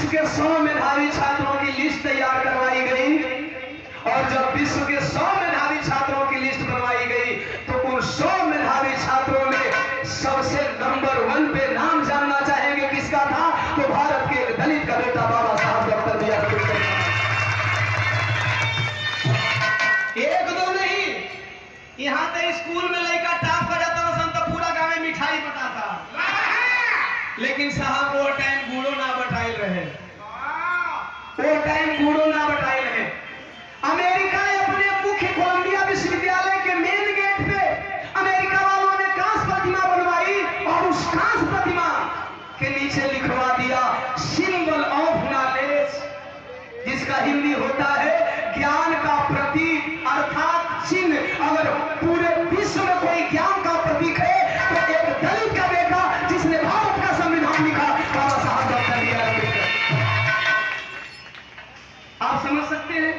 विश्व के 100 मेधावी छात्रों की लिस्ट तैयार करवाई गई और जब विश्व के 100 मेधावी छात्रों की लिस्ट बनवाई गई तो उन 100 मेधावी छात्रों में सबसे नंबर 1 पे नाम जानना चाहेंगे किसका था? तो भारत के एक दलित का बेटा बाबा साहब डॉक्टर बी आर अम्बेडकर। एक दो नहीं, यहाँ तो स्कूल में लड़का टॉप कर जाता तो पूरा गाँव में मिठाई बटाता, लेकिन साहब वो टाइम गुड़ो ना बटाइल रहे, वो टाइम गुड़ो ना बटाइल रहे। अमेरिका ने अपने मुख्य कोलंबिया विश्वविद्यालय के मेन गेट पे अमेरिका वालों ने कांस्य प्रतिमा बनवाई और उस कांस्य प्रतिमा के नीचे लिखवा दिया सिंबल ऑफ नॉलेज, जिसका हिंदी होता है ज्ञान का प्रतीक अर्थात चिन्ह। अगर पूरे विश्व में कोई ज्ञान का प्रतीक है तो एक दलित का बेटा जिसने भारत का संविधान लिखा, बाबा साहब डॉक्टर बी आर अम्बेडकर। आप समझ सकते हैं,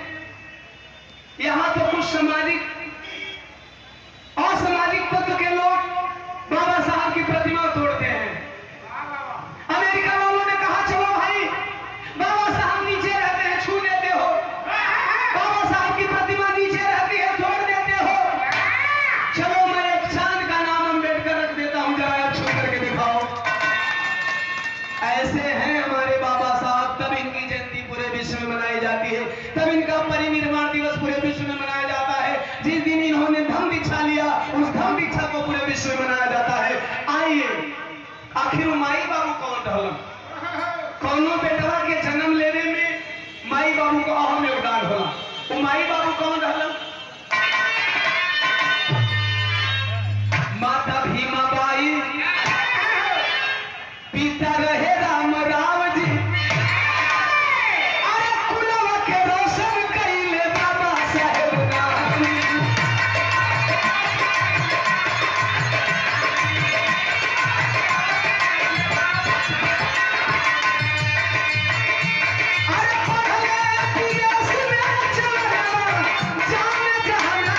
यहां तो कुछ सामाजिक असामाजिक तत्व के लोग बाबा साहब की प्रतिमा तोड़ते हैं। अमेरिका वालों ने कहा चलो भाई, बाबा साहब नीचे रहते हैं, छू देते हो, बाबा साहब की प्रतिमा नीचे रहती है, तोड़ देते हो, चलो मैं एक चांद का नाम अम्बेडकर रख देता हूं, जरा छू करके दिखाओ। ऐसे हैं हमारे बाबा साहब, तब इनकी जयंती पूरे विश्व में मनाई जाती है, तब इनका परिनिर्वाण दिवस पूरे विश्व में मनाया जाता है। जिस दिन इन्होंने धम्म दीक्षा लिया उस धम्म दीक्षा को पूरे विश्व में मनाया जाता है। आइए, आखिर माई बाबू कौन रहलन? कौनो बेटवा के जन्म लेने में माई बाबू का अहम योगदान होला। वो माई बाबू कौन रहलन? माता भीमा बाई, पिता रहे राम राव जी, अरे कुलवा के रोशन कइले बाबा साहेब राम। अरे पढ़ले विदेश में चला जान जहाना।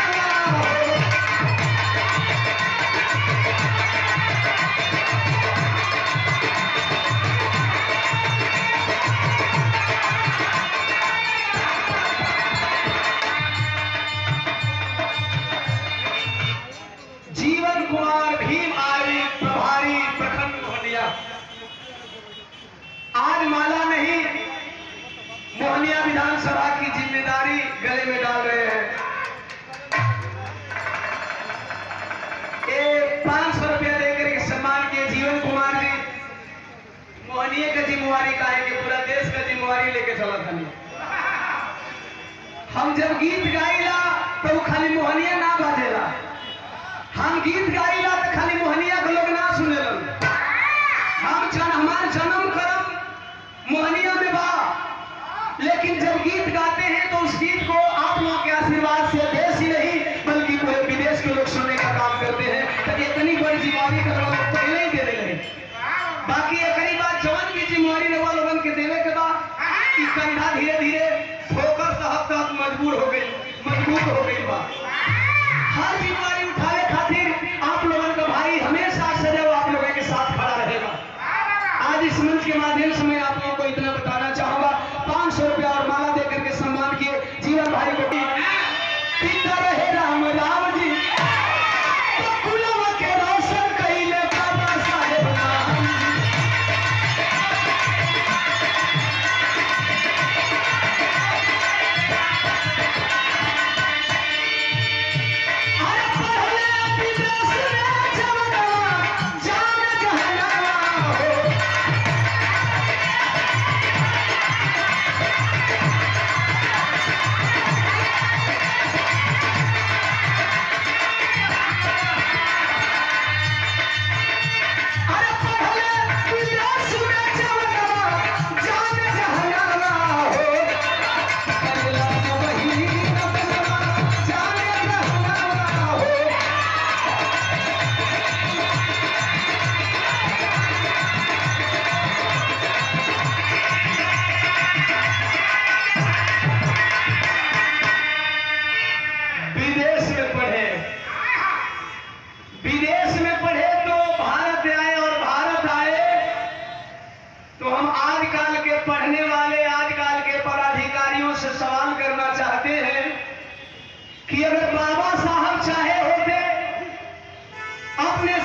जीवन कुमार भीम आर्य प्रभारी प्रखंड मोहनिया आज माला नहीं, मोहनिया विधानसभा की जिम्मेदारी गले में डाल रहे हैं। ये 500 रुपया देकर के सम्मान किए जीवन कुमार जी। मोहनिया का जिम्मेवारी का है कि पूरा देश का जिम्मेवारी लेके चला था। हम जब गीत गाइला तो खाली मोहनिया ना बाजेला, हम गीत गाइला तो खाली मोहनिया के लोग ना सुनेलन। हमार जन्म कर्म मोहनिया में बा, लेकिन जब गीत गाते हैं तो उस गीत को आप लोगों के आशीर्वाद से देश ही नहीं बल्कि पूरे विदेश के लोग सुनने का काम करते हैं। तो इतनी बड़ी जिम्मेवारी का लोग पहले ही दे रहे। बाकी एक बात जवान की जिम्मेवारी रवा लोगन के देवे के बाद कि कंधा धीरे धीरे फोकस तहत मजबूर हो गई, मजबूत हो गई बा। हर जिम्मेवारी उठाने खातिर आप लोग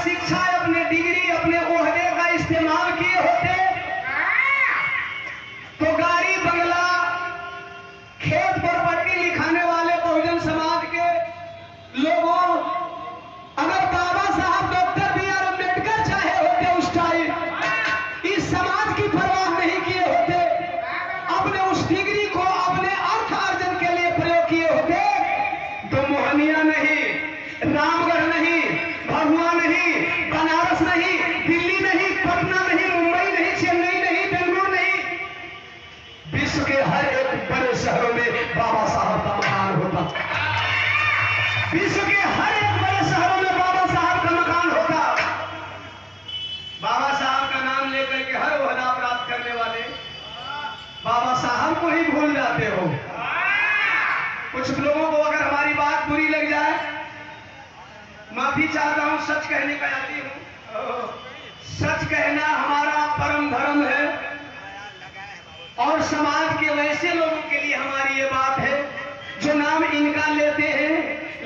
शिक्षा, अपने डिग्री, अपने ओहदे का इस्तेमाल किए होते तो गाड़ी बंगला, खेत पर पट्टी लिखाने वाले बहुजन समाज के लोगों, अगर बाबा साहब डॉक्टर बी आर अम्बेडकर चाहे होते उस टाइम, इस समाज की परवाह नहीं किए होते, अपने उस डिग्री को अपने अर्थ अर्जन के लिए प्रयोग किए होते, तो मोहनिया नहीं, रामगढ़ नहीं, भभुआ नहीं, बनारस नहीं, दिल्ली नहीं, पटना नहीं, मुंबई नहीं, चेन्नई नहीं, बेंगलुरु नहीं, विश्व के हर एक बड़े शहरों में बाबा साहब का मकान होता। विश्व के हर एक बड़े शहरों में बाबा साहब का मकान होता। बाबा साहब का नाम लेकर के हर ओहदा प्राप्त करने वाले बाबा साहब को ही भूल जाते हो। कुछ लोगों को अगर हमारी बात बुरी लग जाए, माफी चाहता हूं, सच कहने का आदी हूं। सच कहना हमारा परम धर्म है और समाज के वैसे लोगों के लिए हमारी ये बात है जो नाम इनका लेते हैं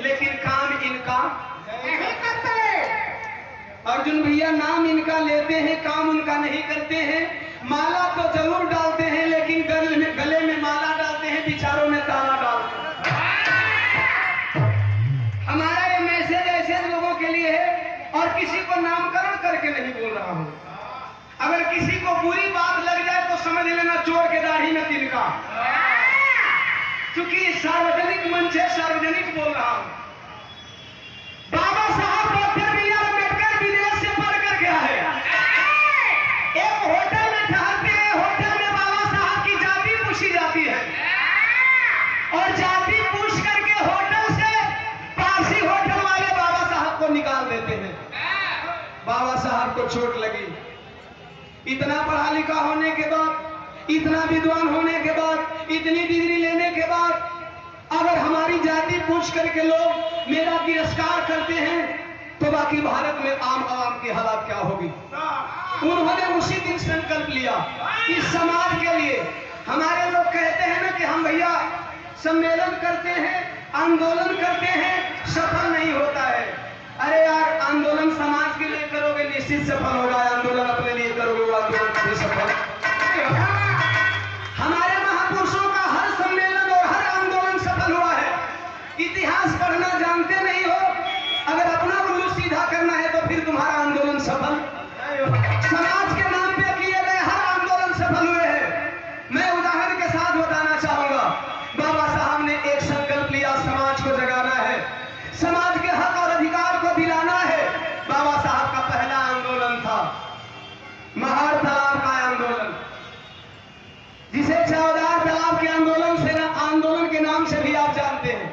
लेकिन काम इनका नहीं करते। अर्जुन भैया नाम इनका लेते हैं, काम उनका नहीं करते हैं। माला तो जरूर डालते हैं लेकिन गले में माला डालते हैं, विचारों में ताला डालते हैं। हमारा ये मैसेज ऐसे लोगों के लिए है और किसी को नामकरण करके नहीं बोल रहा हूं। अगर किसी को बुरी बात लग जाए तो समझ लेना चोर के दाढ़ी में तिनका, क्योंकि सार्वजनिक मंच है, सार्वजनिक बोल रहा हूं। बाबा साहब डॉक्टर बी आर अम्बेडकर विदेश से पढ़ कर गया है। एक होटल में ठहरते हैं, होटल में बाबा साहब की जाति पूछी जाती है और जाति पूछ करके होटल से पारसी होटल वाले बाबा साहब को निकाल देते हैं। बाबा साहब को चोट लगी। इतना पढ़ा लिखा होने के बाद, इतना विद्वान होने के बाद, इतनी डिग्री लेने के बाद अगर हमारी जाति पूछ करके लोग मेरा तिरस्कार करते हैं तो बाकी भारत में आम आवाम की हालत क्या होगी। उन्होंने उसी दिन संकल्प लिया इस समाज के लिए। हमारे लोग कहते हैं ना कि हम भैया सम्मेलन करते हैं, आंदोलन करते हैं, सफल नहीं होता है। अरे यार, आंदोलन समाज के लिए करोगे निश्चित सफल होगा, आंदोलन अपने लिए करोगे वो आंदोलन कभी सफल। हमारे महापुरुषों का हर सम्मेलन और हर आंदोलन सफल हुआ है। इतिहास पढ़ना जानते नहीं हो, अगर अपना उल्लू सीधा करना है तो फिर तुम्हारा आंदोलन सफल। समाज के नाम पे किए गए हर आंदोलन सफल हुए हैं। मैं उदाहरण के साथ बताना चाहूंगा। बाबा साहब ने एक संकल्प लिया, समाज को जगाना है, समाज के हक और अधिकार को दिलाना है। बाबा साहब का पहला आंदोलन था महार तालाब का आंदोलन, जिसे चौदार तालाब के आंदोलन के नाम से भी आप जानते हैं।